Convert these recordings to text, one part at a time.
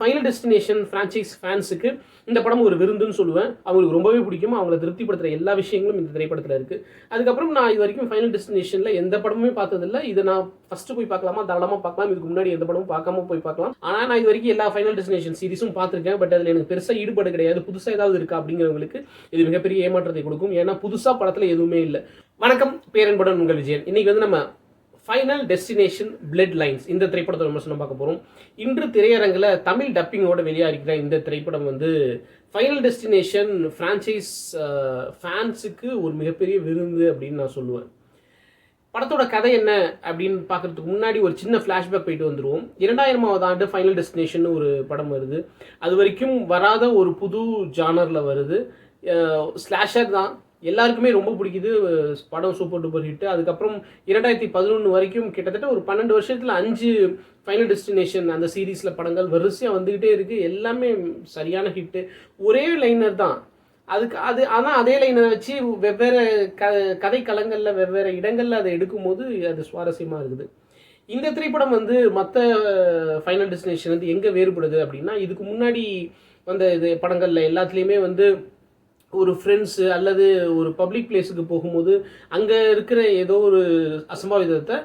Final destination franchise ஃபேன்ஸுக்கு இந்த படம் ஒரு விருந்துன்னு சொல்லுவேன். அவங்களுக்கு ரொம்பவே பிடிக்கும். அவங்கள திருப்திப்படுத்துகிற எல்லா விஷயங்களும் இந்த திரைப்படத்தில் இருக்குது. அதுக்கப்புறம் நான் இது வரைக்கும் ஃபைனல் டெஸ்டினேஷனில் எந்த படமுமே பார்த்ததில்லை. இதை நான் ஃபஸ்ட்டு போய் பார்க்கலாமா, தாராளமாக பார்க்கலாம். இதுக்கு முன்னாடி எந்த படமும் பார்க்காம போய் பார்க்கலாம். ஆனால் நான் இது வரைக்கும் எல்லா ஃபைனல் டெஸ்டினேஷன் சீரிஸும் பார்த்துருக்கேன். பட் அதில் எனக்கு பெருசாக ஈடுபாடு கிடையாது. புதுசாக ஏதாவது இருக்கா அப்படிங்கிறவங்களுக்கு இது மிகப்பெரிய ஏமாற்றத்தை கொடுக்கும். ஏன்னா புதுசாக படத்தில் எதுவுமே இல்லை. வணக்கம், பேரன்புடன் உங்கள் விஜயன். இன்றைக்கி வந்து நம்ம ஃபைனல் டெஸ்டினேஷன் பிளட் லைன்ஸ் இந்த திரைப்படத்தை விமர்சனம் பார்க்க போகிறோம். இன்று திரையரங்கில் தமிழ் டப்பிங்கோட வெளியாகிற இந்த திரைப்படம் வந்து ஃபைனல் டெஸ்டினேஷன் ஃப்ரான்ச்சைஸ் ஃபேன்ஸுக்கு ஒரு மிகப்பெரிய விருந்து அப்படின்னு நான் சொல்லுவேன். படத்தோட கதை என்ன அப்படின்னு பார்க்குறதுக்கு முன்னாடி ஒரு சின்ன ஃப்ளாஷ்பேக் போயிட்டு வந்துடுவோம். 2000ஆவது ஆண்டு ஃபைனல் டெஸ்டினேஷன் ஒரு படம் வருது. அது வரைக்கும் வராத ஒரு புது ஜானரில் வருது. ஸ்லாஷர் தான், எல்லாருக்குமே ரொம்ப பிடிக்குது. படம் சூப்பர் டூப்பர் ஹிட்டு. அதுக்கப்புறம் 2011 வரைக்கும் கிட்டத்தட்ட ஒரு 12 வருஷத்தில் 5 ஃபைனல் டெஸ்டினேஷன் அந்த சீரீஸில் படங்கள் வரிசையாக வந்துக்கிட்டே இருக்குது. எல்லாமே சரியான ஹிட்டு. ஒரே லைனர் தான் ஆனால் அதே லைனை வச்சு வெவ்வேறு கதை களங்களில் வெவ்வேறு இடங்களில் அதை எடுக்கும்போது அது சுவாரஸ்யமாக இருக்குது. இந்த திரைப்படம் வந்து மற்ற ஃபைனல் டெஸ்டினேஷன் வந்து எங்கே வேறுபடுது அப்படின்னா, இதுக்கு முன்னாடி வந்த இது படங்களில் எல்லாத்துலேயுமே வந்து ஒரு ஃப்ரெண்ட்ஸு அல்லது ஒரு பப்ளிக் பிளேஸுக்கு போகும்போது அங்கே இருக்கிற ஏதோ ஒரு அசம்பாவிதத்தை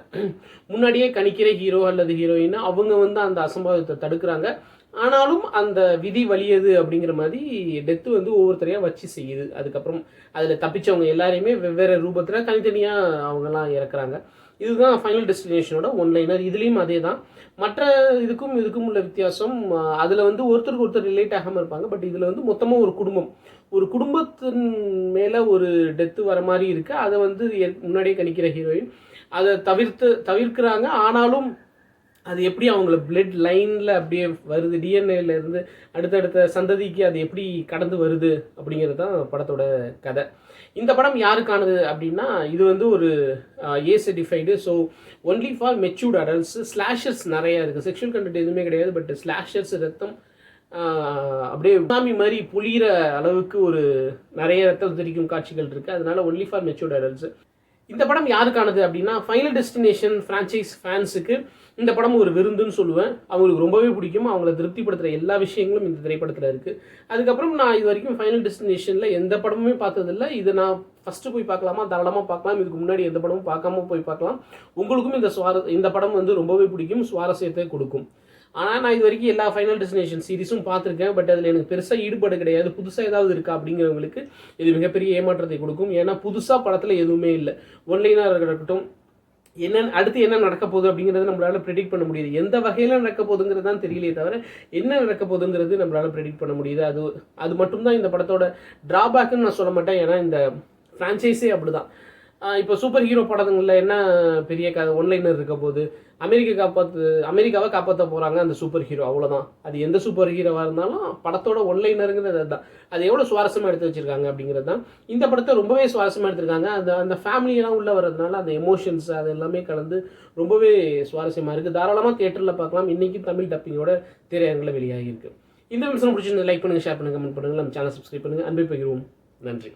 முன்னாடியே கணிக்கிற ஹீரோ அல்லது ஹீரோயின் அவங்க வந்து அந்த அசம்பாவிதத்தை தடுக்கிறாங்க. ஆனாலும் அந்த விதி வலியது அப்படிங்கிற மாதிரி டெத்து வந்து ஒவ்வொருத்தரையாக வச்சு செய்யுது. அதுக்கப்புறம் அதில் தப்பிச்சவங்க எல்லாரையுமே வெவ்வேறு ரூபத்தில் தனித்தனியாக அவங்கெல்லாம் இறக்குறாங்க. இதுதான் ஃபைனல் டெஸ்டினேஷனோட ஒன்லைனர். இதுலேயும் அதே தான். மற்ற இதுக்கும் உள்ள வித்தியாசம், அதில் வந்து ஒருத்தருக்கு ஒருத்தர் ரிலேட் ஆகாமல் இருப்பாங்க. பட் இதில் வந்து மொத்தமாக ஒரு குடும்பத்தின் மேலே ஒரு டெத்து வர மாதிரி இருக்குது. அதை வந்து முன்னாடியே கணிக்கிற ஹீரோயின் அதை தவிர்க்கிறாங்க. ஆனாலும் அது எப்படி அவங்கள பிளட் லைனில் அப்படியே வருது, டிஎன்ஏலேருந்து அடுத்தடுத்த சந்ததிக்கு அது எப்படி கடந்து வருது அப்படிங்கிறது தான் படத்தோட கதை. இந்த படம் யாருக்கானது அப்படின்னா, இது வந்து ஒரு A certified. So only for matured adults. Slashers நிறையா இருக்குது. செக்ஷுவல் கண்டென்ட் எதுவுமே கிடையாது. பட் ஸ்லாஷர்ஸ், ரத்தம் அப்படியே சாமி மாதிரி புளிகிற அளவுக்கு ஒரு நிறைய ரத்தம் தெரிக்கும் காட்சிகள் இருக்குது. அதனால ஒன்லி ஃபார் மெச்சூர்ட் அடல்ட்ஸ். இந்த படம் யாருக்கானது அப்படின்னா, ஃபைனல் டெஸ்டினேஷன் ஃப்ரான்ச்சைஸ் ஃபேன்ஸுக்கு இந்த படம் ஒரு விருந்துன்னு சொல்லுவேன். அவங்களுக்கு ரொம்பவே பிடிக்கும். அவங்கள திருப்திப்படுத்துகிற எல்லா விஷயங்களும் இந்த திரைப்படத்தில் இருக்குது. அதுக்கப்புறம் நான் இது வரைக்கும் ஃபைனல் டெஸ்டினேஷனில் எந்த படமுமே பார்த்ததில்லை. இதை நான் ஃபஸ்ட்டு போய் பார்க்கலாமா, தாராளமாக பார்க்கலாம். இதுக்கு முன்னாடி எந்த படமும் பார்க்காம போய் பார்க்கலாம். உங்களுக்கும் இந்த படம் வந்து ரொம்பவே பிடிக்கும், சுவாரஸ்யத்தை கொடுக்கும். ஆனால் நான் இது வரைக்கும் எல்லா ஃபைனல் டெஸ்டினேஷன் சீரிஸும் பார்த்துருக்கேன். பட் அதில் எனக்கு பெருசாக ஈடுபாடு கிடையாது. புதுசாக ஏதாவது இருக்கா அப்படிங்கிறவங்களுக்கு இது மிகப்பெரிய ஏமாற்றத்தை கொடுக்கும். ஏன்னா புதுசாக படத்தில் எதுவுமே இல்லை. ஒன்லைனாக இருக்கட்டும், அடுத்து என்ன நடக்க போகுது அப்படிங்கிறத நம்மளால ப்ரெடிக்ட் பண்ண முடியுது. எந்த வகையில் நடக்க போகுதுங்கிறது தான் தெரியலையே தவிர என்ன நடக்க போகுதுங்கிறது நம்மளால ப்ரெடிக்ட் பண்ண முடியுது. அது மட்டும்தான் இந்த படத்தோட ட்ராபேக்குன்னு நான் சொல்ல மாட்டேன். ஏன்னா இந்த ஃப்ரான்ச்சைஸே அப்படி தான். இப்போ சூப்பர் ஹீரோ படங்களில் என்ன பெரிய ஒன்லைனர் இருக்க போது, அமெரிக்காவை காப்பாற்ற போகிறாங்க அந்த சூப்பர் ஹீரோ, அவ்வளோதான். அது எந்த சூப்பர் ஹீரோவாக இருந்தாலும் படத்தோட ஒன்லைனருங்கிறது அதுதான். அது எவ்வளோ சுவாரஸ்யமாக எடுத்து வச்சுருக்காங்க அப்படிங்கிறது தான். இந்த படத்தை ரொம்பவே சுவாரஸ்யமாக எடுத்திருக்காங்க. அந்த ஃபேமிலியெல்லாம் உள்ளே வர்றதுனால அந்த எமோஷன்ஸ் அது எல்லாமே கலந்து ரொம்பவே சுவாரஸ்யமாக இருக்குது. தாராளமாக தியேட்டரில் பார்க்கலாம். இன்றைக்கி தமிழ் டப்பிங்கோட திரையரங்கில் வெளியாகியிருக்கு. இந்த விமர்சனம் பிடிச்சிருந்தது லைக் பண்ணுங்கள், ஷேர் பண்ணுங்கள், கமெண்ட் பண்ணுங்கள். நம்ம சேனல் சப்ஸ்கிரைப் பண்ணுங்கள். அன்பை பகிர்வோம். நன்றி.